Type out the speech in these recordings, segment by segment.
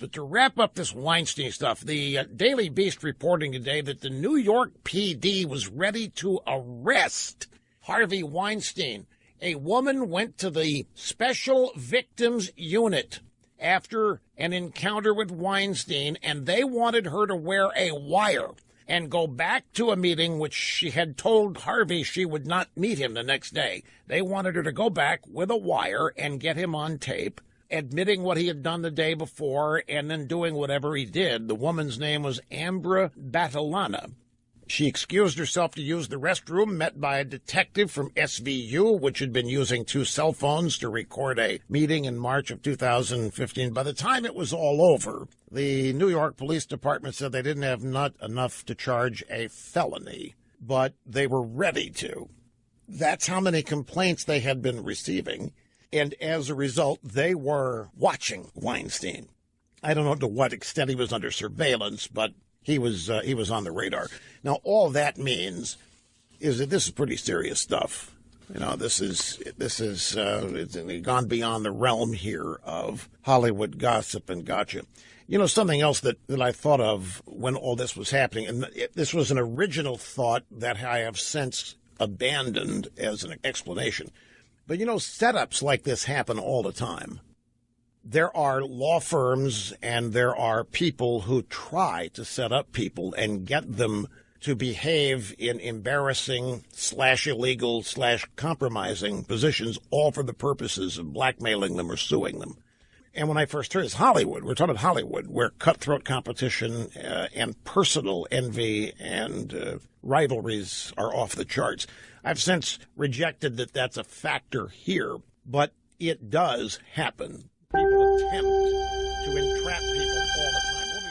But to wrap up this Weinstein stuff, the Daily Beast reporting today that the New York PD was ready to arrest Harvey Weinstein. A woman went to the Special Victims Unit after an encounter with Weinstein, and they wanted her to wear a wire and go back to a meeting which she had told Harvey she would not meet him the next day. They wanted her to go back with a wire and get him on tape, admitting what he had done the day before and then doing whatever he did. The woman's name was Ambra Batalana. She excused herself to use the restroom, met by a detective from SVU, which had been using 2 cell phones to record a meeting in March of 2015. By the time it was all over, the New York Police Department said they didn't have not enough to charge a felony, but they were ready to. That's how many complaints they had been receiving, and as a result, they were watching Weinstein. I don't know to what extent he was under surveillance, but he was on the radar. Now, all that means is that this is pretty serious stuff. You know, this is it's gone beyond the realm here of Hollywood gossip and gotcha. You know, something else that I thought of when all this was happening, and this was an original thought that I have since abandoned as an explanation. But, you know, setups like this happen all the time. There are law firms and there are people who try to set up people and get them to behave in embarrassing / illegal / compromising positions, all for the purposes of blackmailing them or suing them. And when I first heard it's Hollywood, we're talking about Hollywood, where cutthroat competition and personal envy and rivalries are off the charts. I've since rejected that that's a factor here, but it does happen. People attempt to entrap people all the time. We'll be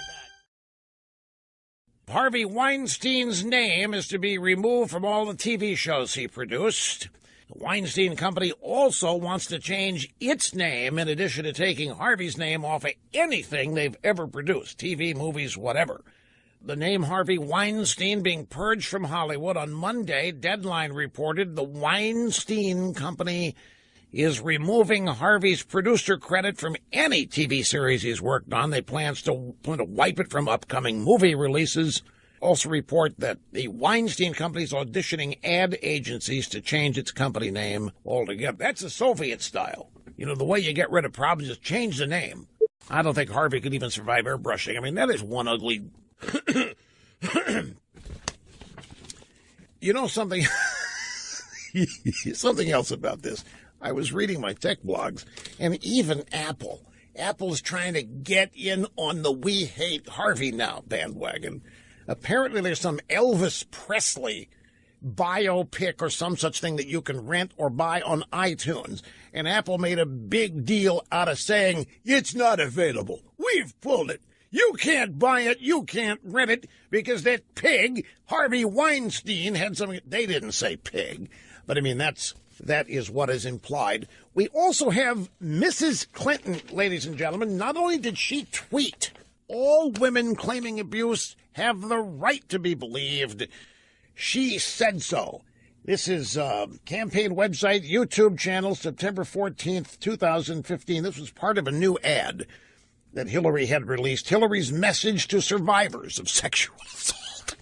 back. Harvey Weinstein's name is to be removed from all the TV shows he produced. The Weinstein Company also wants to change its name in addition to taking Harvey's name off of anything they've ever produced, TV, movies, whatever. The name Harvey Weinstein being purged from Hollywood on Monday. Deadline reported the Weinstein Company is removing Harvey's producer credit from any TV series he's worked on. They plan to wipe it from upcoming movie releases. Also report that the Weinstein Company is auditioning ad agencies to change its company name altogether. That's the Soviet style. You know, the way you get rid of problems is change the name. I don't think Harvey could even survive airbrushing. I mean, that is one ugly... You know something? Something else about this. I was reading my tech blogs, and even Apple is trying to get in on the We Hate Harvey Now bandwagon. Apparently there's some Elvis Presley biopic or some such thing that you can rent or buy on iTunes. And Apple made a big deal out of saying, it's not available. We've pulled it. You can't buy it. You can't rent it because that pig, Harvey Weinstein, had something. They didn't say pig, but I mean, that is what is implied. We also have Mrs. Clinton, ladies and gentlemen. Not only did she tweet, all women claiming abuse have the right to be believed. She said so. This is campaign website, YouTube channel, September 14th, 2015. This was part of a new ad that Hillary had released. Hillary's message to survivors of sexual assault.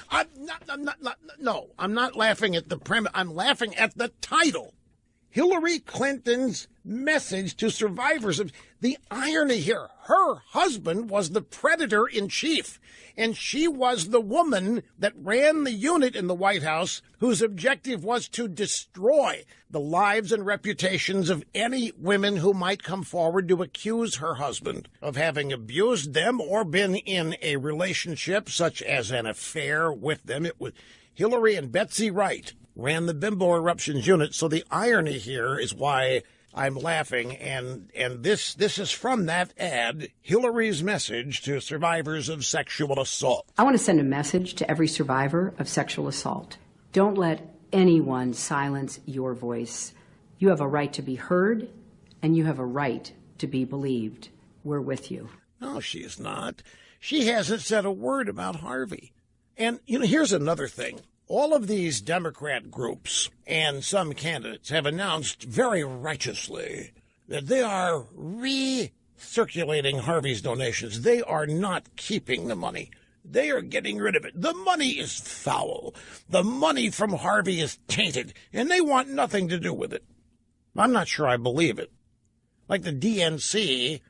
I'm not laughing at the premise. I'm laughing at the title. Hillary Clinton's message to survivors of the irony here. Her husband was the predator in chief, and she was the woman that ran the unit in the White House whose objective was to destroy the lives and reputations of any women who might come forward to accuse her husband of having abused them or been in a relationship such as an affair with them. It was Hillary and Betsy Wright ran the Bimbo Eruptions unit. So the irony here is why I'm laughing, and this is from that ad, Hillary's message to survivors of sexual assault. I want to send a message to every survivor of sexual assault. Don't let anyone silence your voice. You have a right to be heard, and you have a right to be believed. We're with you. No, she is not. She hasn't said a word about Harvey. And, you know, here's another thing. All of these Democrat groups and some candidates have announced very righteously that they are rethinking circulating Harvey's donations. They are not keeping the money. They are getting rid of it. The money is foul. The money from Harvey is tainted, and they want nothing to do with it. I'm not sure I believe it. Like the DNC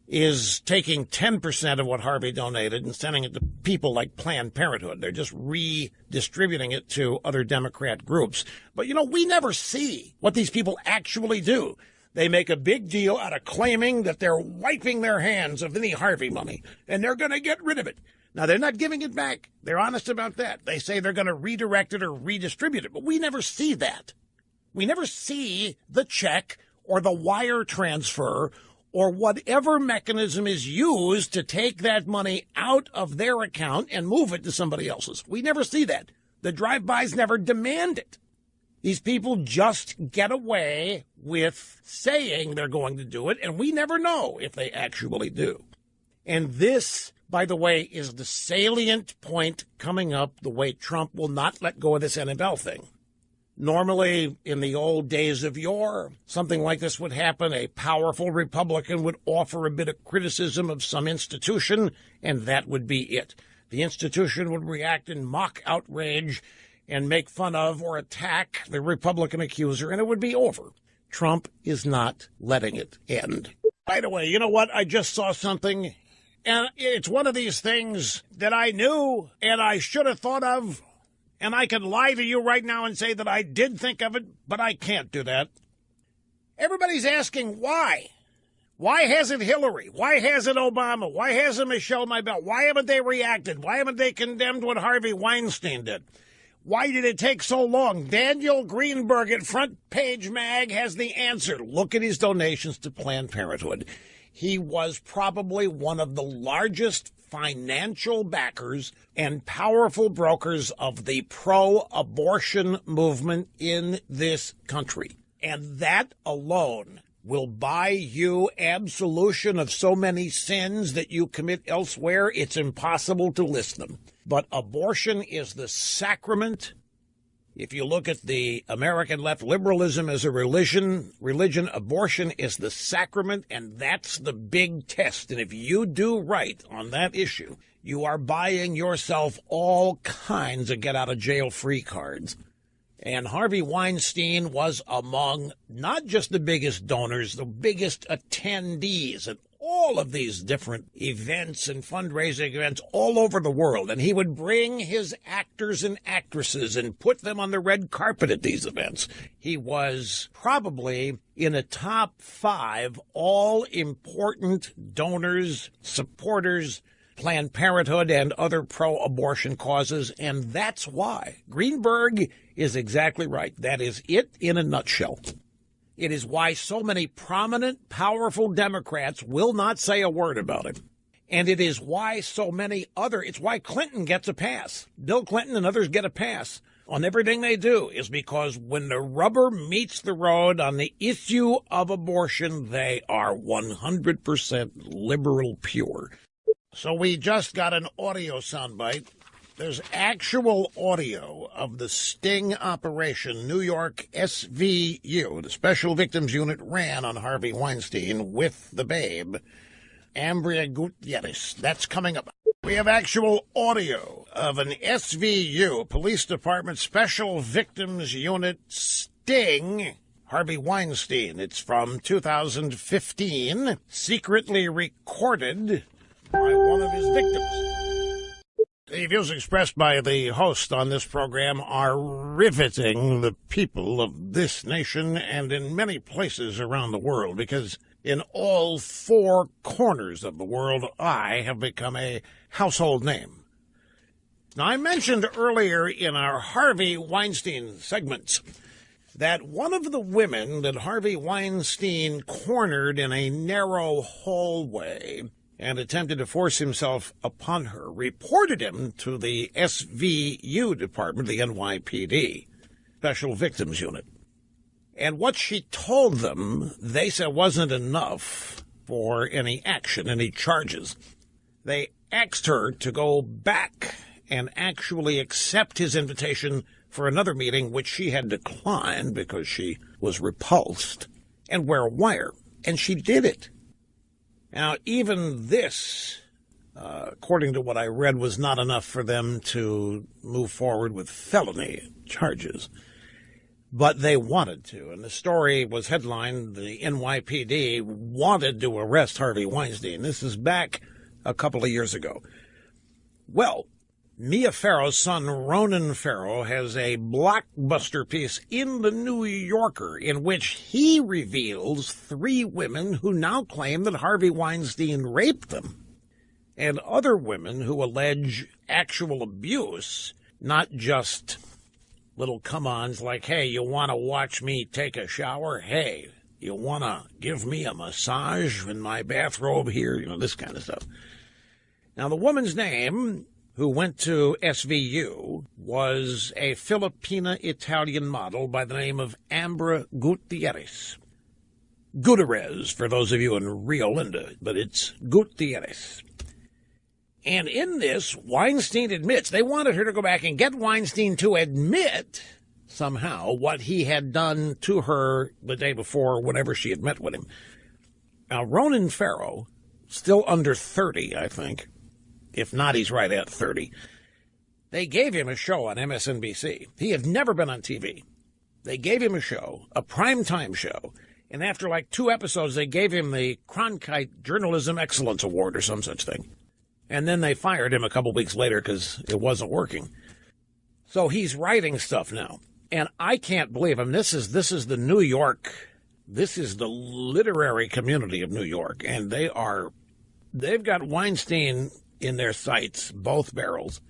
is taking 10% of what Harvey donated and sending it to people like Planned Parenthood. They're just redistributing it to other Democrat groups. But, we never see what these people actually do. They make a big deal out of claiming that they're wiping their hands of any Harvey money, and they're going to get rid of it. Now, they're not giving it back. They're honest about that. They say they're going to redirect it or redistribute it, but we never see that. We never see the check or the wire transfer or whatever mechanism is used to take that money out of their account and move it to somebody else's. We never see that. The drive-bys never demand it. These people just get away with saying they're going to do it, and we never know if they actually do. And this, by the way, is the salient point coming up, the way Trump will not let go of this NFL thing. Normally, in the old days of yore, something like this would happen. A powerful Republican would offer a bit of criticism of some institution, and that would be it. The institution would react in mock outrage and make fun of or attack the Republican accuser, and it would be over. Trump is not letting it end. By the way, you know what? I just saw something, and it's one of these things that I knew and I should have thought of. And I can lie to you right now and say that I did think of it, but I can't do that. Everybody's asking why. Why hasn't Hillary? Why hasn't Obama? Why hasn't Michelle Maybell? Why haven't they reacted? Why haven't they condemned what Harvey Weinstein did? Why did it take so long? Daniel Greenberg at Front Page Mag has the answer. Look at his donations to Planned Parenthood. He was probably one of the largest financial backers and powerful brokers of the pro-abortion movement in this country. And that alone will buy you absolution of so many sins that you commit elsewhere, it's impossible to list them. But abortion is the sacrament. If you look at the American left, liberalism as a religion, abortion is the sacrament, and that's the big test. And if you do right on that issue, you are buying yourself all kinds of get-out-of-jail-free cards. And Harvey Weinstein was among not just the biggest donors, the biggest attendees at all of these different events and fundraising events all over the world. And he would bring his actors and actresses and put them on the red carpet at these events. He was probably in a top 5 all-important donors, supporters, Planned Parenthood and other pro-abortion causes. And that's why Greenberg is exactly right. That is it in a nutshell. It is why so many prominent, powerful Democrats will not say a word about it. And it is why it's why Clinton gets a pass. Bill Clinton and others get a pass on everything they do, is because when the rubber meets the road on the issue of abortion, they are 100% liberal pure. So we just got an audio soundbite. There's actual audio of the sting operation New York SVU, the Special Victims Unit, ran on Harvey Weinstein with the babe, Ambria Gutierrez. That's coming up. We have actual audio of an SVU, Police Department Special Victims Unit sting Harvey Weinstein. It's from 2015, secretly recorded by one of his victims. The views expressed by the host on this program are riveting the people of this nation and in many places around the world, because in all 4 corners of the world, I have become a household name. Now, I mentioned earlier in our Harvey Weinstein segments that one of the women that Harvey Weinstein cornered in a narrow hallway and attempted to force himself upon her, reported him to the SVU department, the NYPD, Special Victims Unit. And what she told them, they said wasn't enough for any action, any charges. They asked her to go back and actually accept his invitation for another meeting, which she had declined because she was repulsed, and wear a wire. And she did it. Now, even this, according to what I read, was not enough for them to move forward with felony charges. But they wanted to, and the story was headlined, the NYPD wanted to arrest Harvey Weinstein. This is back a couple of years ago. Well, Mia Farrow's son, Ronan Farrow, has a blockbuster piece in the New Yorker in which he reveals 3 women who now claim that Harvey Weinstein raped them, and other women who allege actual abuse, not just little come-ons like, hey, you want to watch me take a shower? Hey, you want to give me a massage in my bathrobe here? You know, this kind of stuff. Now, the woman's name, who went to SVU, was a Filipina-Italian model by the name of Ambra Gutierrez. Gutierrez, for those of you in Rio Linda, but it's Gutierrez. And in this, Weinstein admits, they wanted her to go back and get Weinstein to admit somehow what he had done to her the day before, whenever she had met with him. Now, Ronan Farrow, still under 30, I think. If not, he's right at 30. They gave him a show on MSNBC. He had never been on TV. They gave him a show, a primetime show, and after like 2 episodes, they gave him the Cronkite Journalism Excellence Award or some such thing. And then they fired him a couple weeks later because it wasn't working. So he's writing stuff now. And I can't believe him. This is the New York, this is the literary community of New York. And they've got Weinstein in their sights, both barrels.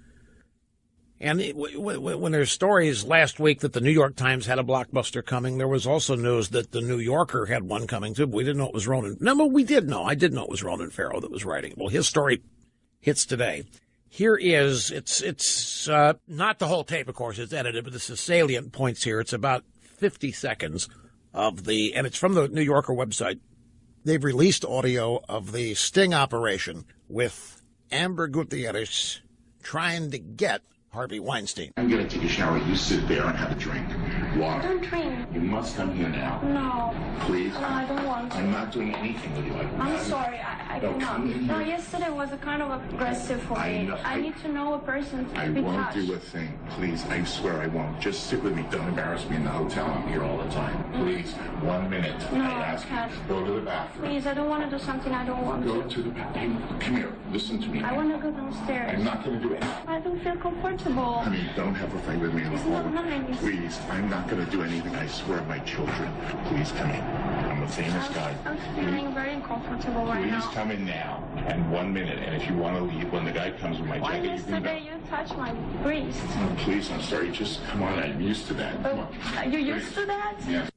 And when there's stories last week that the New York Times had a blockbuster coming, there was also news that the New Yorker had one coming too, but we didn't know it was Ronan. No, but we did know. I did know it was Ronan Farrow that was writing it. Well, his story hits today. Here is, it's not the whole tape, of course, it's edited, but this is salient points here. It's about 50 seconds and it's from the New Yorker website. They've released audio of the sting operation with Amber Gutierrez trying to get Harvey Weinstein. I'm going to take a shower. You sit there and have a drink. Water. I don't drink. You must come here now. No. Please. No, I don't want to. I'm not doing anything with you. I'm sorry. I No, cannot. come in No, here. yesterday was a kind of aggressive for me. I need to know a person to I be won't touched. do a thing. Please, I swear I won't. Just sit with me. Don't embarrass me in the hotel. I'm here all the time. Please, 1 minute. No, I ask I can't. you. Go to the bathroom. Please, I don't want to do something I don't want Go to. to the bathroom. Come here. Listen to me. I want to go downstairs. I'm not going to do anything. I don't feel comfortable. Honey, don't have a fight with me in the It's not hallway. nice. Please, I'm not going to do anything. I swear, my children. Please come in. I'm a famous guy. I'm feeling very uncomfortable right Please now. come in now. And 1 minute. And if you want to leave, when the guy comes with my Why jacket, you can go. yesterday you touched my breast? Oh, please, I'm sorry. Just come on. I'm used to that. Come on. Are you used to that? Yes.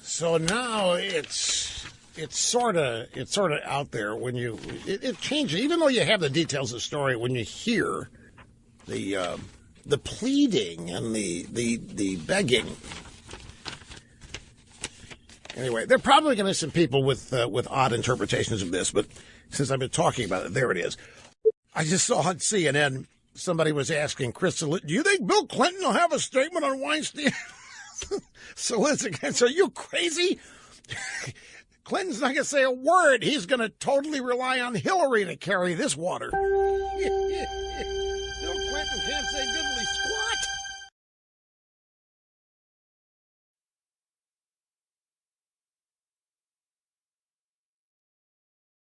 So now it's sort of out there when it changes. Even though you have the details of the story, when you hear the pleading and the begging. Anyway, there are probably going to be some people with odd interpretations of this, but since I've been talking about it, there it is. I just saw on CNN somebody was asking Crystal, do you think Bill Clinton will have a statement on Weinstein? So listen, are you crazy? Clinton's not going to say a word. He's going to totally rely on Hillary to carry this water. Bill Clinton can't say diddly